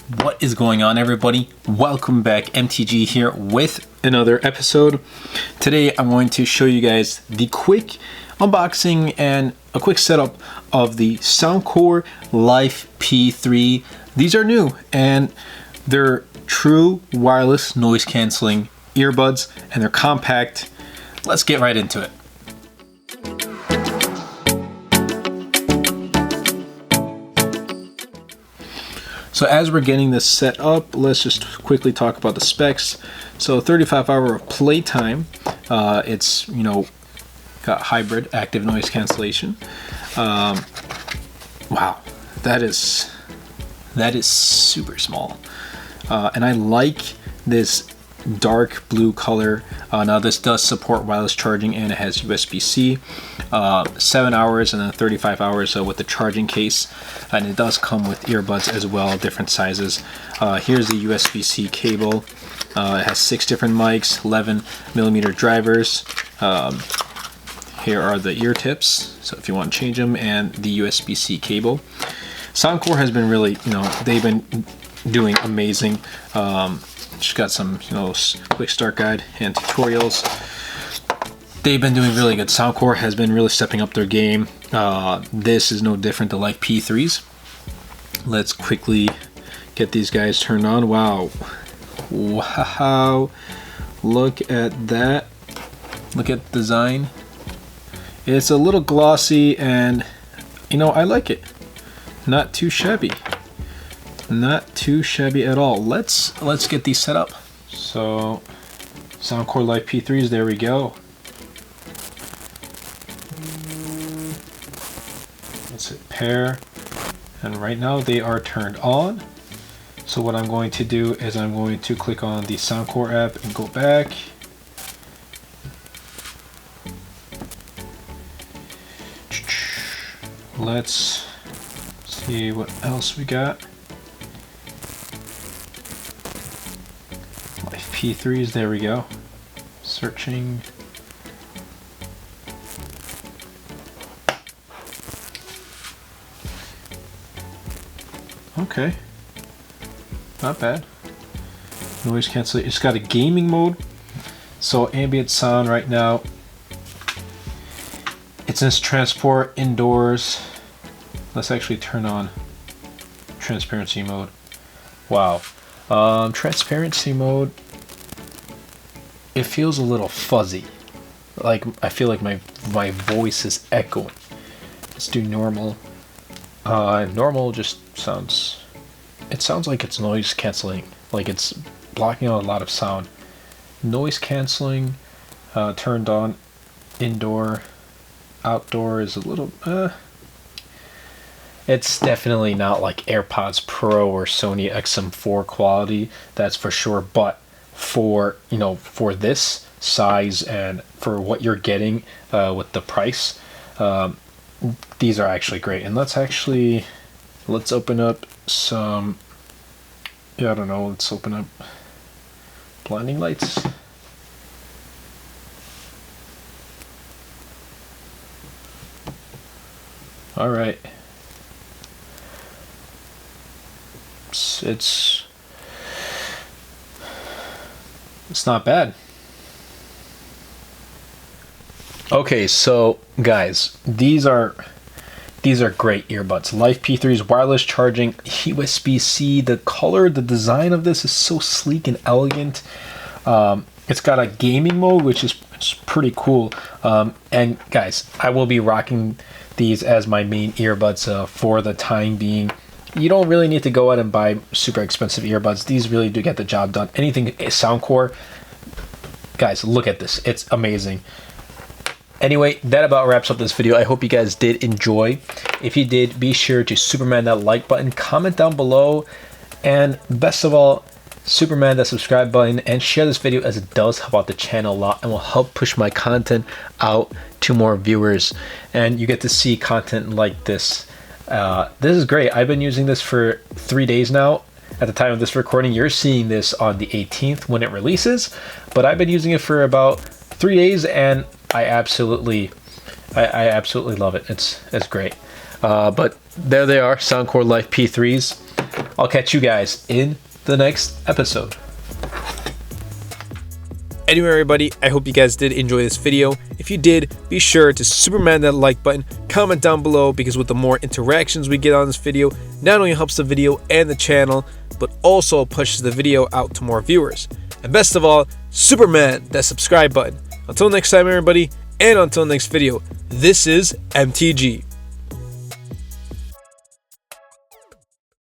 What is going on, everybody? Welcome back. MTG here with another episode. Today I'm going to show you guys the quick unboxing and a quick setup of the Soundcore Life P3. These are new and they're true wireless noise canceling earbuds and they're compact. Let's get right into it. So as we're getting this set up, let's just quickly talk about the specs. So 35-hour of playtime. It's, got hybrid active noise cancellation. Wow, that is super small. And I like this dark blue color. Now this does support wireless charging and it has USB-C. 7 hours and then 35 hours with the charging case, and it does come with earbuds as well, different sizes. Here's the USB-C cable. It has 6 different mics, 11mm drivers. Here are the ear tips, so if you want to change them, and the USB-C cable. Soundcore has been really, they've been doing amazing. Just got some, quick start guide and tutorials. They've been doing really good. Soundcore has been really stepping up their game. This is no different to like P3s. Let's quickly get these guys turned on. Wow. Look at that. Look at the design. It's a little glossy and, I like it. Not too shabby. Not too shabby at all. Let's get these set up. So, Soundcore Life P3s, there we go. Let's hit pair, and right now they are turned on. So what I'm going to do is I'm going to click on the Soundcore app and go back. Let's see what else we got. Life P3s, there we go. Searching. Okay, not bad. Noise cancellation. It's got a gaming mode, so ambient sound right now. It's in transport indoors. Let's actually turn on transparency mode. Wow, transparency mode. It feels a little fuzzy. Like I feel like my voice is echoing. Let's do normal. Normal just sounds like it's noise canceling, like it's blocking out a lot of sound. Noise canceling turned on. Indoor. Outdoor is a little it's definitely not like AirPods Pro or Sony XM4 quality, that's for sure, but for for this size and for what you're getting with the price, these are actually great. And let's open up some, I don't know, let's open up blinding lights. All right. It's not bad. Okay, so guys, these are great earbuds. Life P3's wireless charging, USB-C. The color, the design of this is so sleek and elegant. It's got a gaming mode, which is pretty cool. And guys, I will be rocking these as my main earbuds for the time being. You don't really need to go out and buy super expensive earbuds. These really do get the job done. Anything Soundcore, guys, look at this. It's amazing. Anyway, that about wraps up this video. I hope you guys did enjoy. If you did, be sure to Superman that like button, comment down below, and best of all, Superman that subscribe button, and share this video as it does help out the channel a lot and will help push my content out to more viewers. And you get to see content like this. This is great. I've been using this for 3 days now. At the time of this recording, you're seeing this on the 18th when it releases, but I've been using it for about 3 days and I absolutely love it. It's great. But there they are, Soundcore Life P3s. I'll catch you guys in the next episode. Anyway, everybody, I hope you guys did enjoy this video. If you did, be sure to Superman that like button, comment down below, because with the more interactions we get on this video, not only helps the video and the channel, but also pushes the video out to more viewers. And best of all, Superman that subscribe button. Until next time, everybody, and until next video, this is MTG.